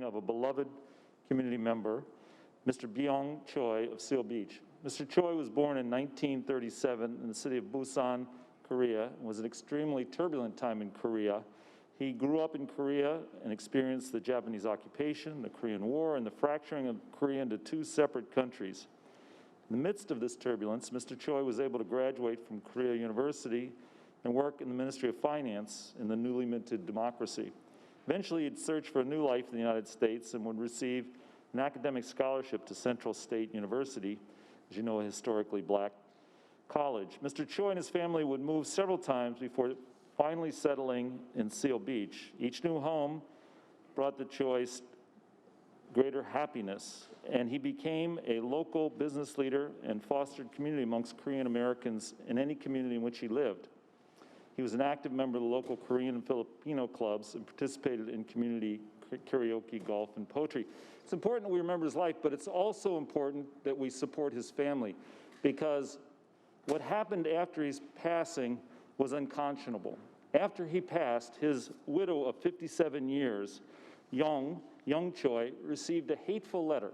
of a beloved community member, Mr. Byong Choi of Seal Beach. Mr. Choi was born in 1937 in the city of Busan, Korea. It was an extremely turbulent time in Korea. He grew up in Korea and experienced the Japanese occupation, the Korean War, and the fracturing of Korea into two separate countries. In the midst of this turbulence, Mr. Choi was able to graduate from Korea University and work in the Ministry of Finance in the newly minted democracy. Eventually, he'd search for a new life in the United States and would receive an academic scholarship to Central State University, as you know, a historically black college. Mr. Choi and his family would move several times before finally settling in Seal Beach. Each new home brought the Choi's greater happiness, and he became a local business leader and fostered community amongst Korean Americans in any community in which he lived. He was an active member of the local Korean and Filipino clubs and participated in community karaoke, golf, and poetry. It's important that we remember his life, but it's also important that we support his family, because what happened after his passing was unconscionable. After he passed, his widow of 57 years, Young Choi, received a hateful letter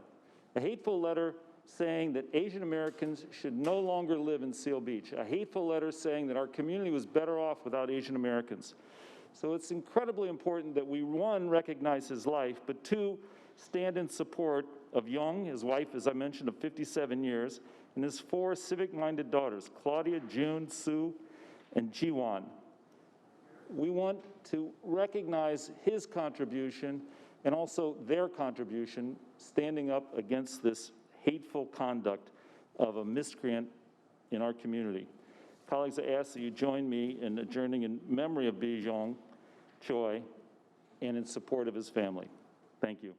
saying that Asian Americans should no longer live in Seal Beach, a hateful letter saying that our community was better off without Asian Americans. So it's incredibly important that we, one, recognize his life, but two, stand in support of Young, his wife, as I mentioned, of 57 years, and his four civic-minded daughters, Claudia, June, Sue, and Jiwon. We want to recognize his contribution and also their contribution standing up against this hateful conduct of a miscreant in our community. Colleagues, I ask that you join me in adjourning in memory of Byong Choi and in support of his family. Thank you.